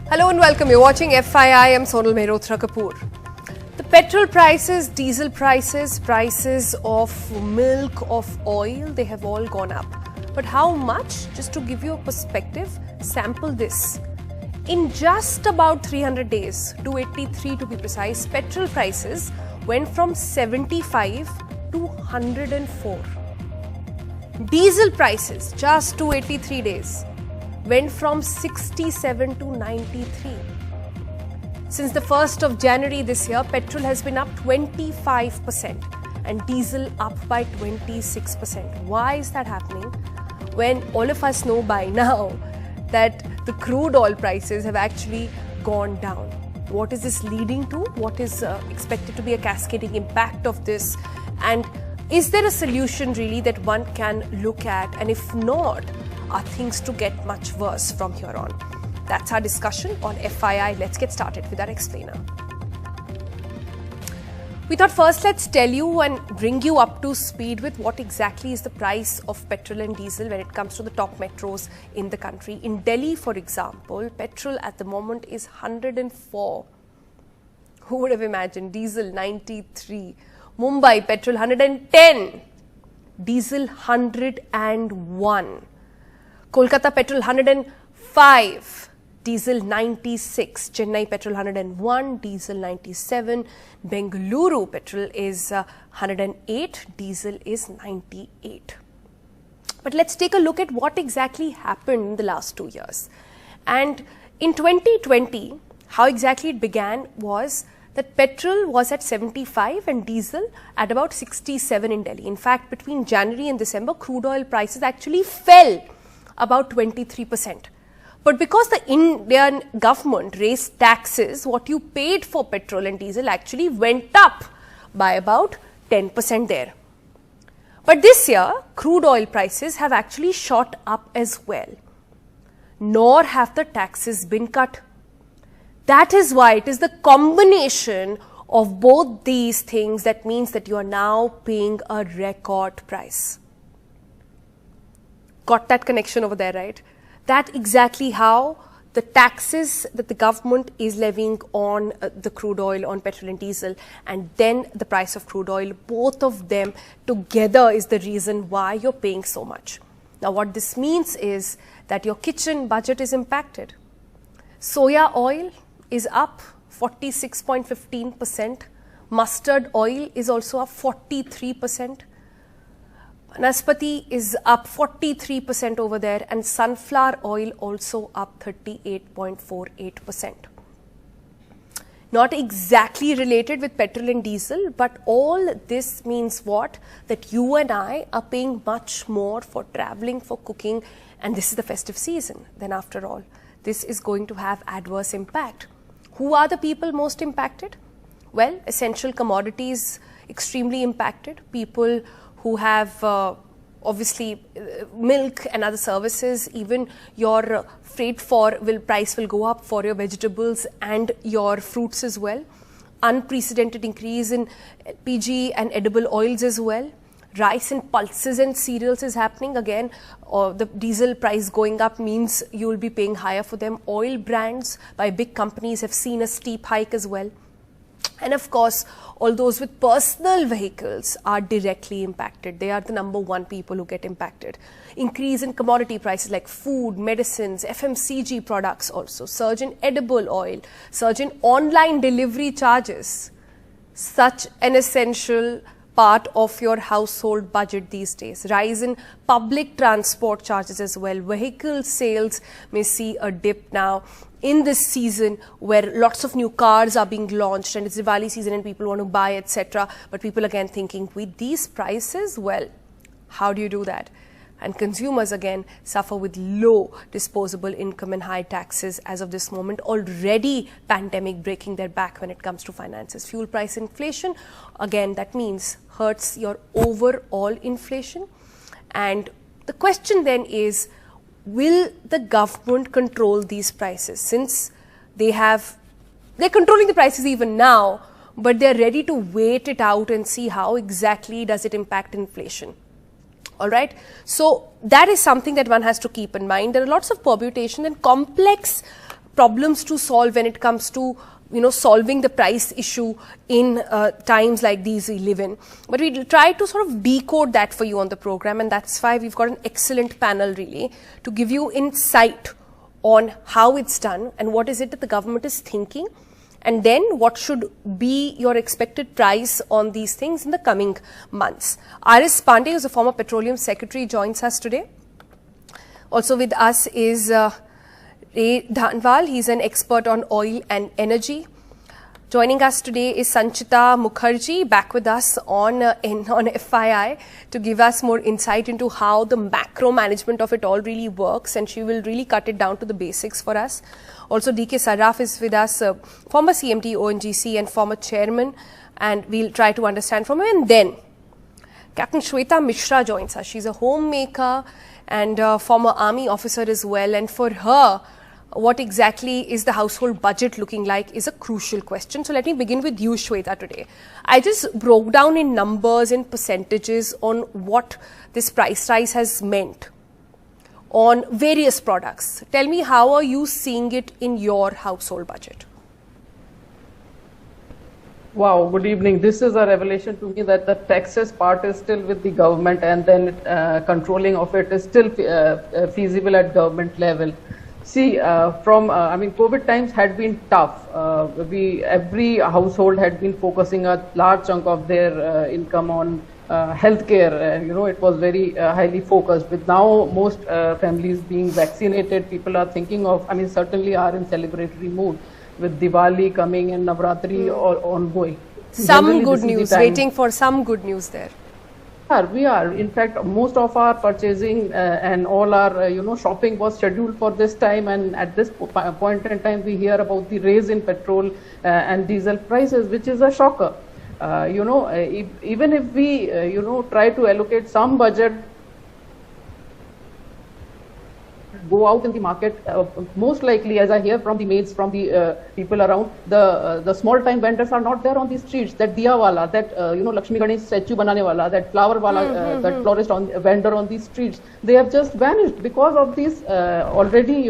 Hello and welcome. You're watching FYI. I'm Sonal Mehrotra Kapoor. The petrol prices, diesel prices, prices of milk, of oil, they have all gone up. But how much? Just to give you a perspective, sample this. In just about 300 days, 283 to be precise, petrol prices went from 75 to 104. Diesel prices, just 283 days, went from 67 to 93. Since the 1st of January this year, petrol has been up 25% and diesel up by 26%. Why is that happening? When all of us know by now that the crude oil prices have actually gone down. What is this leading to? What is expected to be a cascading impact of this? And is there a solution really that one can look at? And if not, are things to get much worse from here on? That's our discussion on FYI. Let's get started with our explainer. We thought first let's tell you and bring you up to speed with what exactly is the price of petrol and diesel when it comes to the top metros in the country. In Delhi, for example, petrol at the moment is 104. Who would have imagined? Diesel 93. Mumbai, petrol 110. Diesel 101. Kolkata petrol 105, diesel 96, Chennai petrol 101, diesel 97, Bengaluru petrol is 108, diesel is 98. But let's take a look at what exactly happened in the last 2 years. And in 2020, how exactly it began was that petrol was at 75 and diesel at about 67 in Delhi. In fact, between January and December, crude oil prices actually fell about 23%. But because the Indian government raised taxes, what you paid for petrol and diesel actually went up by about 10% there. But this year, crude oil prices have actually shot up as well. Nor have the taxes been cut. That is why it is the combination of both these things that means that you are now paying a record price. Got that connection over there, right? That's exactly how the taxes that the government is levying on the crude oil, on petrol and diesel, and then the price of crude oil, both of them together is the reason why you're paying so much. Now, what this means is that your kitchen budget is impacted. Soya oil is up 46.15%. Mustard oil is also up 43%. Naspati is up 43% over there, and sunflower oil also up 38.48%. Not exactly related with petrol and diesel, but all this means what? That you and I are paying much more for traveling, for cooking, and this is the festive season. Then after all, this is going to have adverse impact. Who are the people most impacted? Well, essential commodities extremely impacted. People who have obviously milk and other services, even your freight price will go up for your vegetables and your fruits as well. Unprecedented increase in LPG and edible oils as well. Rice and pulses and cereals is happening again. The diesel price going up means you will be paying higher for them. Oil brands by big companies have seen a steep hike as well. And of course, all those with personal vehicles are directly impacted. They are the number one people who get impacted. Increase in commodity prices like food, medicines, FMCG products also. Surge in edible oil, surge in online delivery charges. Such an essential part of your household budget these days. Rise in public transport charges as well. Vehicle sales may see a dip now in this season where lots of new cars are being launched and it's Diwali season and people want to buy, etc. But people again thinking, with these prices, well, how do you do that? And consumers again suffer with low disposable income and high taxes as of this moment. Already pandemic breaking their back when it comes to finances. Fuel price inflation, again, that means hurts your overall inflation. And the question then is, will the government control these prices? Since they're controlling the prices even now, but they're ready to wait it out and see how exactly does it impact inflation. All right. So that is something that one has to keep in mind. There are lots of permutation and complex problems to solve when it comes to solving the price issue in times like these we live in. But we try to sort of decode that for you on the program, and that's why we've got an excellent panel really to give you insight on how it's done and what is it that the government is thinking, and then what should be your expected price on these things in the coming months. R.S. Pandey, who is a former Petroleum Secretary, joins us today. Also with us is Ray Dhanwal. He's an expert on oil and energy. Joining us today is Sanchita Mukherjee, back with us on FYI to give us more insight into how the macro management of it all really works, and she will really cut it down to the basics for us. Also, D.K. Sarraf is with us, former CMD ONGC and former chairman, and we'll try to understand from him. And then Captain Shweta Mishra joins us. She's a homemaker and a former army officer as well, and for her, what exactly is the household budget looking like is a crucial question. So let me begin with you, Shweta, today. I just broke down in numbers and percentages on what this price rise has meant on various products. Tell me, how are you seeing it in your household budget? Wow, good evening. This is a revelation to me that the taxes part is still with the government, and then controlling of it is still feasible at government level. See, COVID times had been tough. Every household had been focusing a large chunk of their income on healthcare. It was very highly focused. With now most families being vaccinated, people are thinking of, certainly are in celebratory mood with Diwali coming and Navratri ongoing. Some good news, waiting for some good news there. We are. In fact, most of our purchasing and all our, shopping was scheduled for this time. And at this point in time, we hear about the raise in petrol and diesel prices, which is a shocker. Even if we, try to allocate some budget, go out in the market, most likely, as I hear from the maids, from the people around, the small time vendors are not there on the streets. That diya wala, that Lakshmi Ganesh statue banane wala, that flower wala, that florist vendor on the streets, they have just vanished because of these already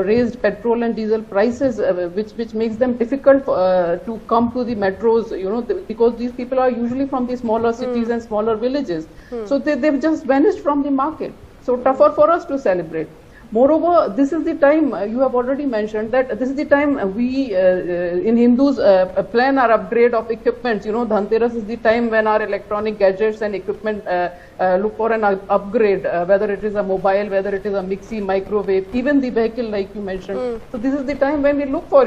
raised petrol and diesel prices, which makes them difficult to come to the metros, because these people are usually from the smaller cities and smaller villages. So they've just vanished from the market. So tougher for us to celebrate. Moreover, this is the time, you have already mentioned that this is the time we in Hindus plan our upgrade of equipment. Dhanteras is the time when our electronic gadgets and equipment look for an upgrade, whether it is a mobile, whether it is a mixie, microwave, even the vehicle like you mentioned. So this is the time when we look for,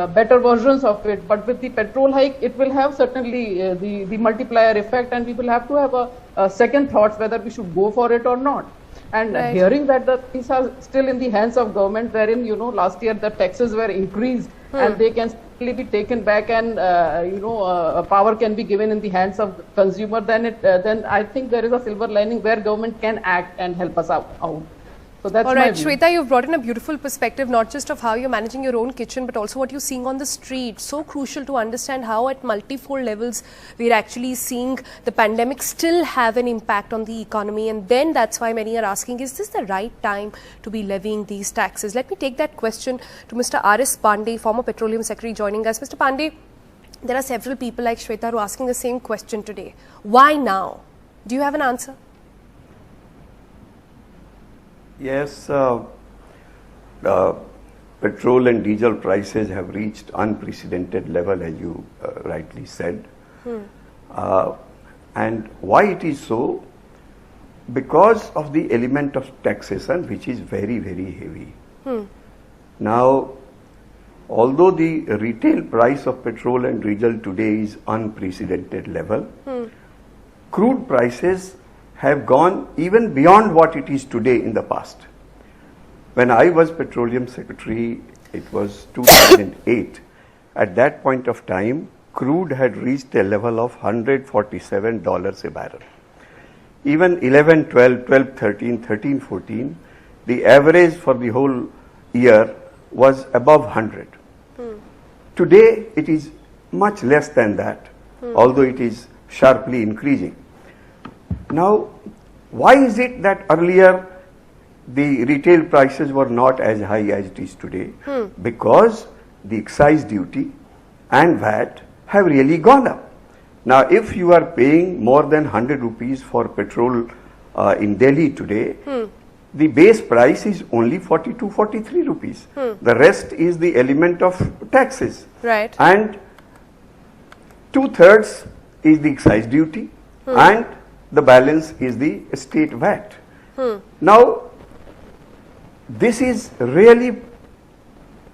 better versions of it. But with the petrol hike, it will have certainly the multiplier effect, and we will have to have a second thoughts whether we should go for it or not. And right. Hearing that the things are still in the hands of government, wherein, last year the taxes were increased and they can still be taken back, and, power can be given in the hands of the consumer, then I think there is a silver lining where government can act and help us out. So that's all right, Shweta, you've brought in a beautiful perspective, not just of how you're managing your own kitchen, but also what you're seeing on the street. So crucial to understand how at multifold levels we're actually seeing the pandemic still have an impact on the economy. And then that's why many are asking, is this the right time to be levying these taxes? Let me take that question to Mr. R.S. Pandey, former Petroleum Secretary, joining us. Mr. Pandey, there are several people like Shweta who are asking the same question today. Why now? Do you have an answer? Yes, petrol and diesel prices have reached unprecedented level, as you rightly said. And why it is so? Because of the element of taxation, which is very, very heavy. Now, although the retail price of petrol and diesel today is unprecedented level, crude prices have gone even beyond what it is today in the past. When I was Petroleum Secretary, it was 2008. At that point of time, crude had reached a level of $147 a barrel. Even 11, 12, 12, 13, 13, 14, the average for the whole year was above 100. Today, it is much less than that, although it is sharply increasing. Now, why is it that earlier the retail prices were not as high as it is today because the excise duty and VAT have really gone up. Now, if you are paying more than 100 rupees for petrol in Delhi today, the base price is only 42, 43 rupees. The rest is the element of taxes. Right. And 2/3 is the excise duty and the balance is the state VAT. Now, this is really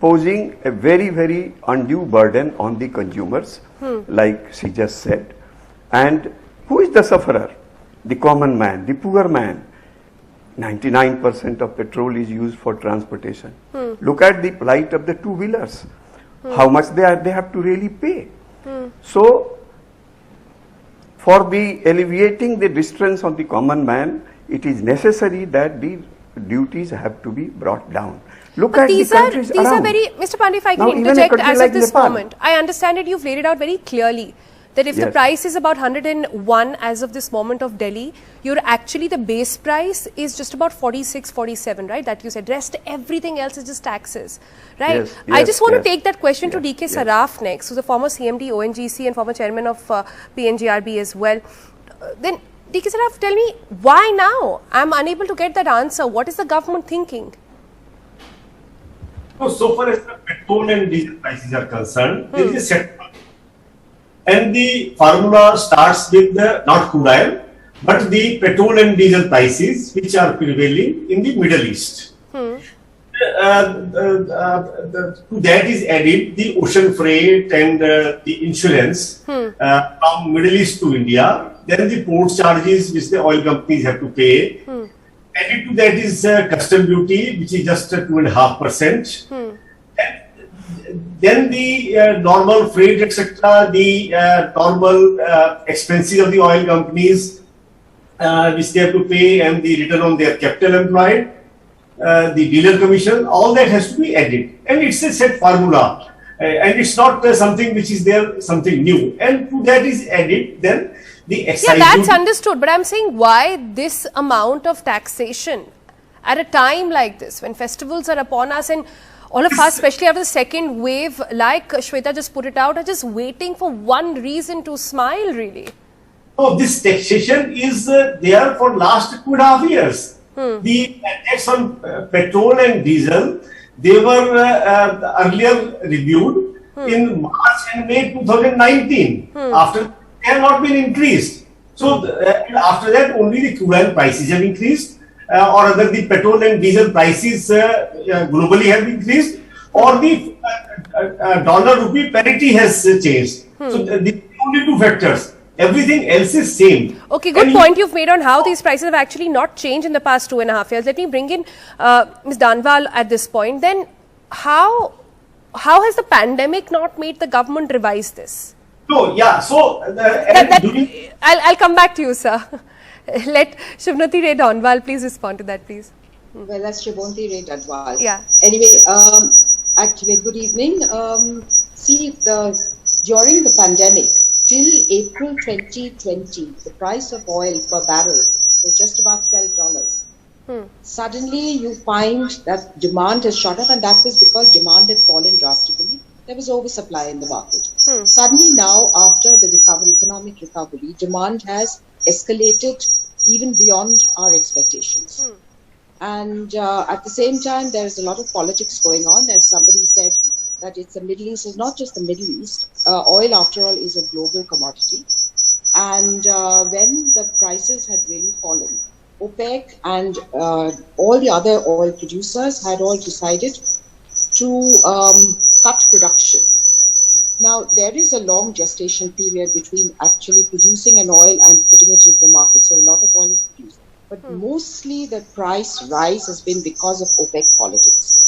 posing a very, very undue burden on the consumers, like she just said. And who is the sufferer? The common man, the poor man. 99% of petrol is used for transportation. Look at the plight of the two-wheelers. How much they have to really pay. So, for the alleviating the distress on the common man, it is necessary that the duties have to be brought down. Look But at these the countries are around. very, Mr. Pandey, if I Now, can even a interject country as like of this Nepal. moment, I understand that you've laid it out very clearly that if the Yes. price is about 101 as of this moment of Delhi, you're actually the base price is just about 46, 47, right? That you said. Rest everything else is just taxes, right? Yes, I yes, just want yes. to take that question to Yes, DK yes. Saraf next, who's a former CMD ONGC and former chairman of PNGRB as well. Then DK Saraf, tell me why now? I'm unable to get that answer. What is the government thinking? So far as the petrol and diesel prices are concerned, there is a set formula. And the formula starts with the not crude oil, but the petrol and diesel prices which are prevailing in the Middle East. To that is added the ocean freight and the insurance from Middle East to India. Then the port charges which the oil companies have to pay. Added to that is custom duty, which is just 2.5%. Then the normal freight, etc., the normal expenses of the oil companies, which they have to pay, and the return on their capital employed, the dealer commission, all that has to be added. And it's a set formula. And it's not something which is there, something new. And to that is added then the excise Yeah, that's duty. understood. But I'm saying why this amount of taxation at a time like this, when festivals are upon us and all of us, especially after the second wave, like Shweta just put it out, are just waiting for one reason to smile, really. So this taxation is there for last 2.5 years. The tax on petrol and diesel, they were earlier reviewed in March and May 2019. After they have not been increased. So after that, only the crude oil prices have increased, or other the petrol and diesel prices globally have increased, or the dollar rupee parity has changed. So the only two factors. Everything else is same. Okay, good point you've made on how these prices have actually not changed in the past 2.5 years. Let me bring in Ms. Danwal at this point. Then how has the pandemic not made the government revise this? No, yeah. So I'll come back to you, sir. Let Shubhnati Ray Danwal please respond to that, please. Well, that's Shubhanti Ray Danwal. Yeah. Anyway, actually, good evening. See, during the pandemic, till April 2020, the price of oil per barrel was just about $12. Suddenly, you find that demand has shot up, and that was because demand had fallen drastically. There was oversupply in the market. Suddenly now, after the recovery, economic recovery, demand has escalated even beyond our expectations. And at the same time, there is a lot of politics going on. As somebody said, that it's the Middle East. It's not just the Middle East. Oil, after all, is a global commodity. And when the prices had really fallen, OPEC and all the other oil producers had all decided to cut production. Now, there is a long gestation period between actually producing an oil and putting it into the market. So a lot of oil is produced. But mostly the price rise has been because of OPEC politics.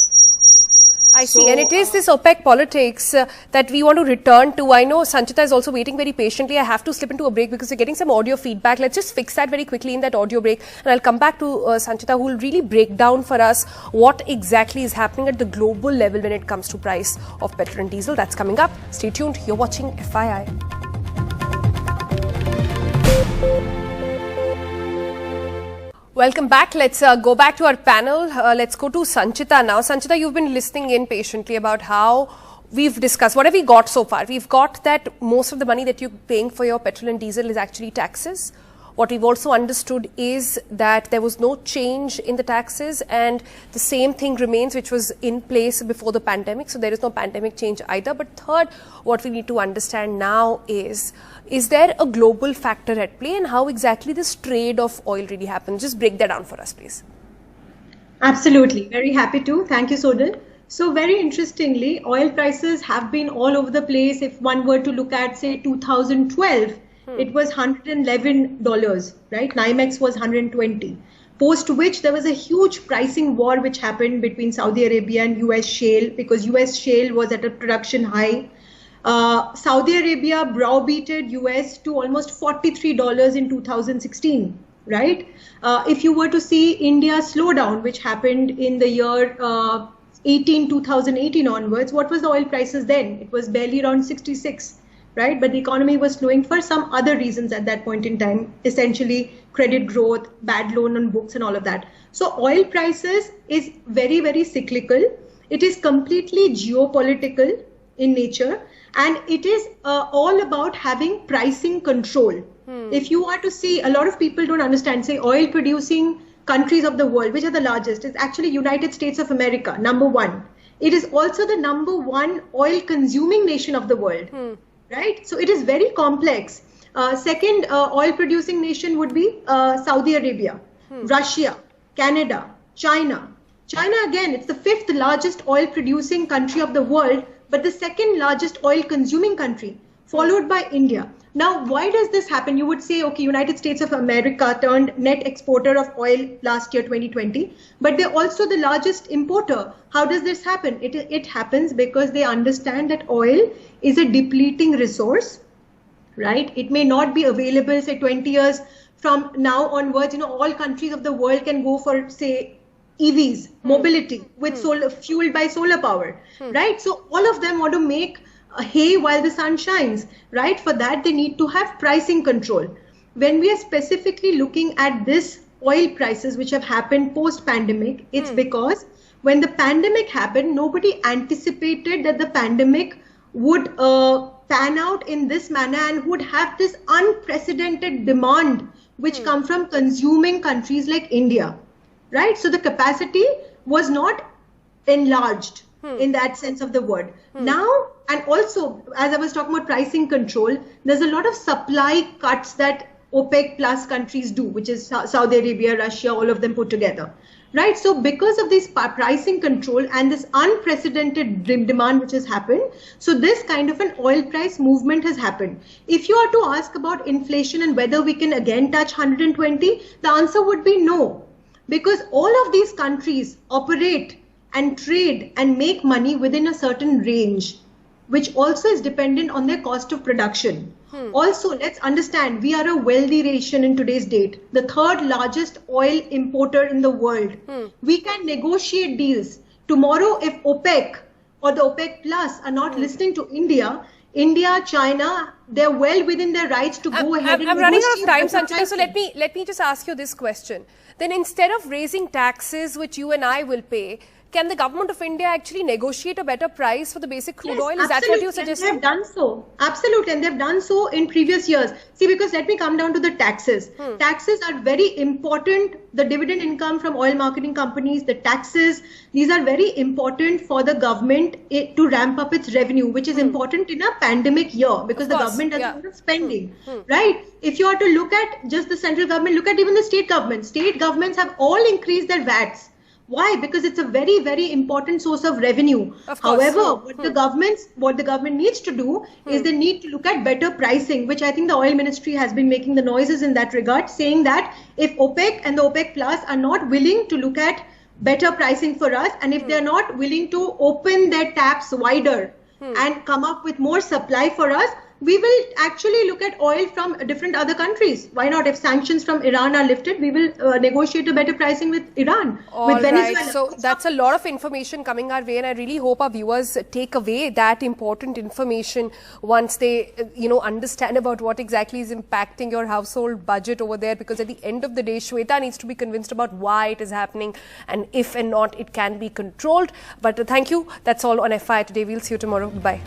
I see, and it is this OPEC politics that we want to return to. I know Sanchita is also waiting very patiently. I have to slip into a break because we're getting some audio feedback. Let's just fix that very quickly in that audio break. And I'll come back to Sanchita, who will really break down for us what exactly is happening at the global level when it comes to price of petrol and diesel. That's coming up. Stay tuned. You're watching FYI. Welcome back. Let's go back to our panel. Let's go to Sanchita now. Sanchita, you've been listening in patiently about how we've discussed. What have we got so far? We've got that most of the money that you're paying for your petrol and diesel is actually taxes. What we've also understood is that there was no change in the taxes and the same thing remains which was in place before the pandemic. So there is no pandemic change either. But third, what we need to understand now is there a global factor at play and how exactly this trade of oil really happens? Just break that down for us, please. Absolutely. Very happy to. Thank you, Sodal. So very interestingly, oil prices have been all over the place. If one were to look at, say, 2012, it was $111, right? NYMEX was 120. Post which there was a huge pricing war which happened between Saudi Arabia and US shale, because US shale was at a production high. Saudi Arabia browbeated US to almost $43 in 2016, right? If you were to see India's slowdown, which happened in the year 2018 onwards, what was the oil prices then? It was barely around 66. Right, but the economy was slowing for some other reasons at that point in time, essentially credit growth, bad loan on books and all of that. So oil prices is very, very cyclical. It is completely geopolitical in nature, and it is all about having pricing control. If you are to see, a lot of people don't understand, say oil producing countries of the world, which are the largest, is actually United States of America, #1. It is also the #1 oil consuming nation of the world. Right? So it is very complex. Second oil producing nation would be Saudi Arabia, Russia, Canada, China. China, again, it's the 5th largest oil producing country of the world, but the 2nd largest oil consuming country, followed by India. Now, why does this happen? You would say, okay, United States of America turned net exporter of oil last year, 2020, but they're also the largest importer. How does this happen? It happens because they understand that oil is a depleting resource, right? It may not be available, say 20 years from now onwards. You know, all countries of the world can go for, say, EVs, mobility with solar, fueled by solar power, right? So all of them want to make hay while the sun shines, right? For that, they need to have pricing control. When we are specifically looking at this oil prices, which have happened post-pandemic, it's because when the pandemic happened, nobody anticipated that the pandemic would pan out in this manner and would have this unprecedented demand, which come from consuming countries like India, right? So the capacity was not enlarged in that sense of the word. Now, and also, as I was talking about pricing control, there's a lot of supply cuts that OPEC plus countries do, which is Saudi Arabia, Russia, all of them put together, right? So because of this pricing control and this unprecedented demand which has happened, so this kind of an oil price movement has happened. If you are to ask about inflation and whether we can again touch 120, the answer would be no, because all of these countries operate and trade and make money within a certain range, which also is dependent on their cost of production. Also, let's understand, we are a wealthy nation in today's date, the 3rd largest oil importer in the world. We can negotiate deals. Tomorrow, if OPEC or the OPEC Plus are not listening to India, China, they're well within their rights to go ahead and I'm running out of time, negotiate Sanchita, so let me just ask you this question. Then instead of raising taxes, which you and I will pay, can the government of India actually negotiate a better price for the basic crude oil? Is that what you're suggesting? And they've done so. Absolutely. And they've done so in previous years. See, because let me come down to the taxes. Taxes are very important. The dividend income from oil marketing companies, the taxes, these are very important for the government to ramp up its revenue, which is important in a pandemic year because the government doesn't have spending, right? If you are to look at just the central government, look at even the state governments. State governments have all increased their VATs. Why? Because it's a very, very important source of revenue. However, what the government needs to do is they need to look at better pricing, which I think the oil ministry has been making the noises in that regard, saying that if OPEC and the OPEC Plus are not willing to look at better pricing for us, and if they're not willing to open their taps wider and come up with more supply for us, we will actually look at oil from different other countries. Why not? If sanctions from Iran are lifted, we will negotiate a better pricing with Iran, with Venezuela. Right. So that's a lot of information coming our way, and I really hope our viewers take away that important information once they, understand about what exactly is impacting your household budget over there. Because at the end of the day, Shweta needs to be convinced about why it is happening and if and not it can be controlled. But thank you. That's all on FYI today. We'll see you tomorrow. Bye.